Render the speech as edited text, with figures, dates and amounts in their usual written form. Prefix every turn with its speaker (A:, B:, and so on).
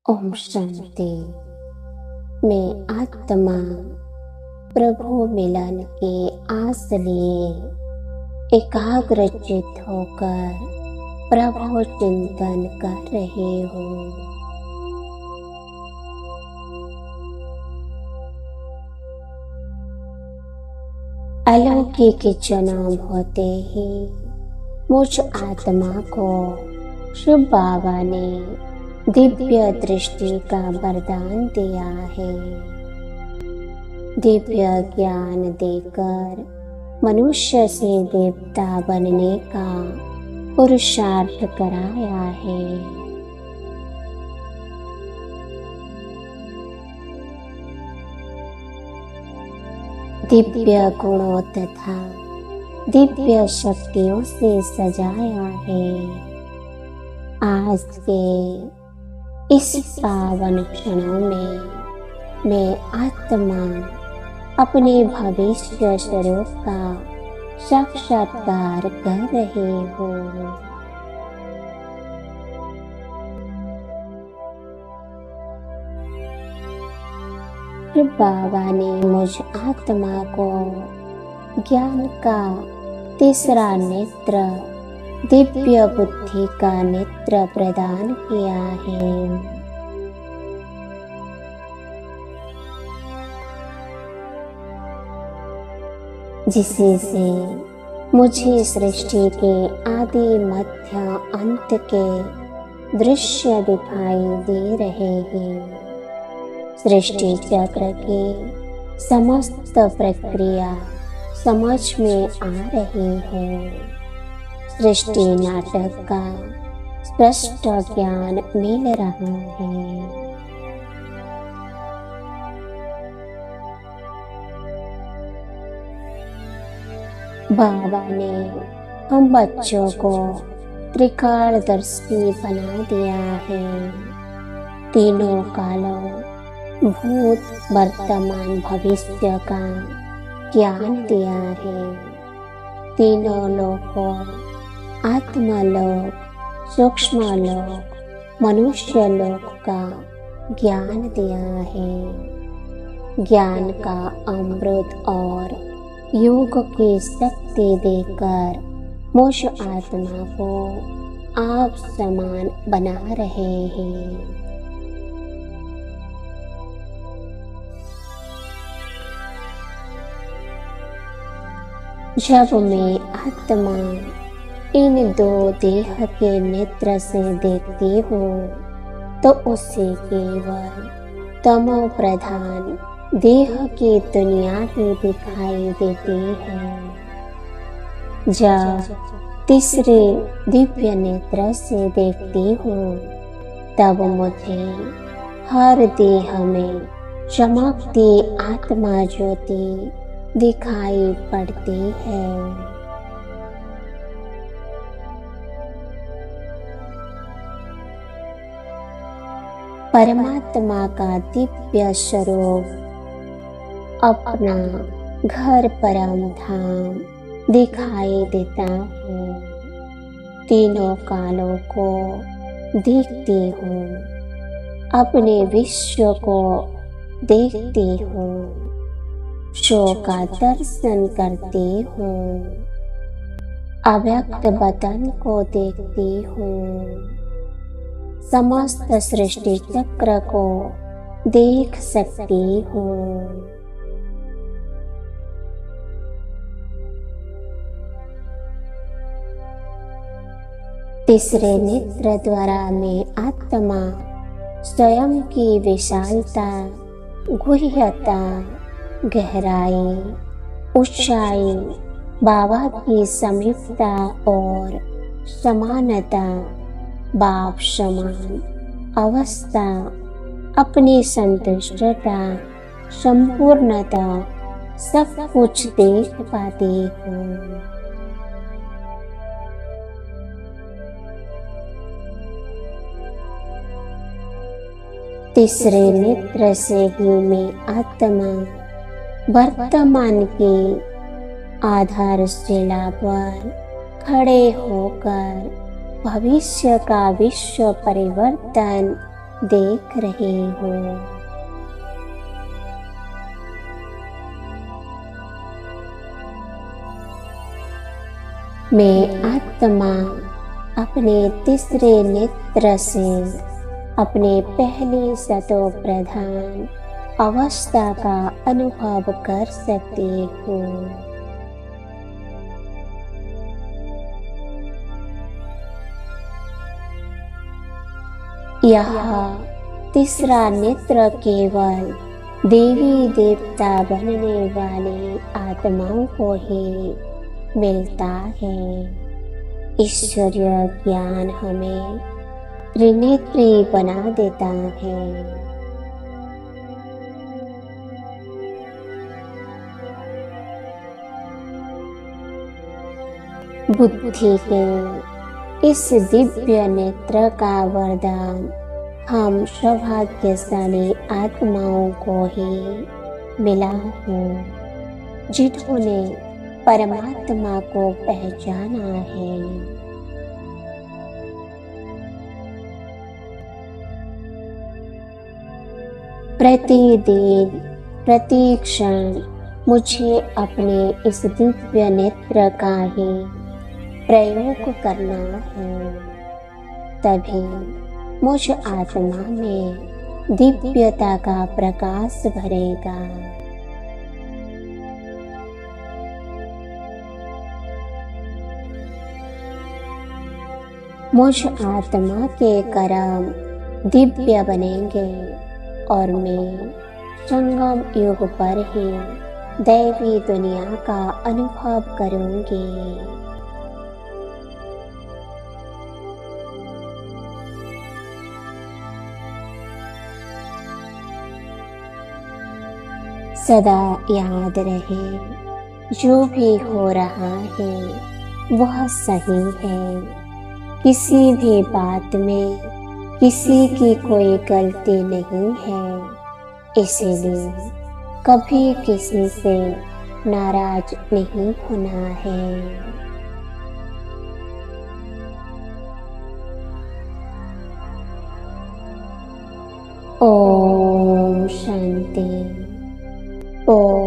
A: ओम शांति। मैं आत्मा प्रभु मिलन के आस लिए एकाग्रचित होकर प्रभु चिंतन कर रही हूँ। अलौकिक जन्म होते ही मुझ आत्मा को शिव बाबा ने दिव्य दृष्टि का वरदान दिया है। दिव्य ज्ञान देकर मनुष्य से देवता बनने का पुरुषार्थ कराया है। दिव्य गुणों तथा दिव्य शक्तियों से सजाया है। आज के इस पावन क्षणों में मैं आत्मा अपने भविष्य स्वरूप का साक्षात्कार कर रही हूँ। बाबा ने मुझ आत्मा को ज्ञान का तीसरा नेत्र, दिव्य बुद्धि का नेत्र प्रदान किया है। जिससे से मुझे सृष्टि के आदि मध्य अंत के दृश्य दिखाई दे रहे हैं। सृष्टि चक्र की समस्त प्रक्रिया समझ में आ रही है। सृष्टि नाटक का स्पष्ट ज्ञान मिल रहा है। बाबा ने हम बच्चों को त्रिकालदर्शी बना दिया है। तीनों कालों, भूत, वर्तमान, भविष्य का ज्ञान दिया है। तीनों लोकों, आत्मलोक, सूक्ष्म लोक, मनुष्य लोक का ज्ञान दिया है। ज्ञान का अमृत और योग की शक्ति देकर मुझ आत्मा को आप समान बना रहे हैं। जब मैं आत्मा इन दो देह के नेत्र से देखती हूँ तो उसे केवल तमो प्रधान देह की दुनिया ही दिखाई देती है। जब तीसरे दिव्य नेत्र से देखती हूँ तब मुझे हर देह में चमकती आत्मा ज्योति दिखाई पड़ती है। परमात्मा का दिव्य स्वरूप अपना घर परम धाम दिखाई देता है। तीनों कालों को देखती हूँ, अपने विश्व को देखती हूँ, शो का दर्शन करती हूँ, अव्यक्त वतन को देखती हूँ, समस्त सृष्टि चक्र को देख सकती हूँ। तीसरे नेत्र द्वारा मैं आत्मा स्वयं की विशालता, गुह्यता, गहराई, ऊंचाई, बाबा की समीपता और समानता, बाप समान अवस्था, अपनी संतुष्टता, संपूर्णता सब कुछ देख पाती हूँ। तीसरे नेत्र से ही मैं आत्मा वर्तमान की आधारशिला पर खड़े होकर भविष्य का विश्व परिवर्तन देख रहे हो। मैं आत्मा अपने तीसरे नेत्र से अपने पहले सतो प्रधान अवस्था का अनुभव कर सकती हूँ। यह तीसरा नेत्र केवल देवी देवता बनने वाली आत्माओं को ही मिलता है। ईश्वरीय ज्ञान हमें त्रिनेत्री बना देता है। बुद्धि के इस दिव्य नेत्र का वरदान हम सौभाग्यशाली आत्माओं को ही मिला है, जिन्होंने परमात्मा को पहचाना है। प्रतिदिन प्रति क्षण मुझे अपने इस दिव्य नेत्र का ही प्रयोग करना है, तभी मुझ आत्मा में दिव्यता का प्रकाश भरेगा। मुझ आत्मा के कर्म दिव्य बनेंगे और मैं संगम युग पर ही दैवी दुनिया का अनुभव करूंगी। सदा याद रहे, जो भी हो रहा है वह सही है। किसी भी बात में किसी की कोई गलती नहीं है, इसीलिए कभी किसी से नाराज नहीं होना है। ओम शांति। ओम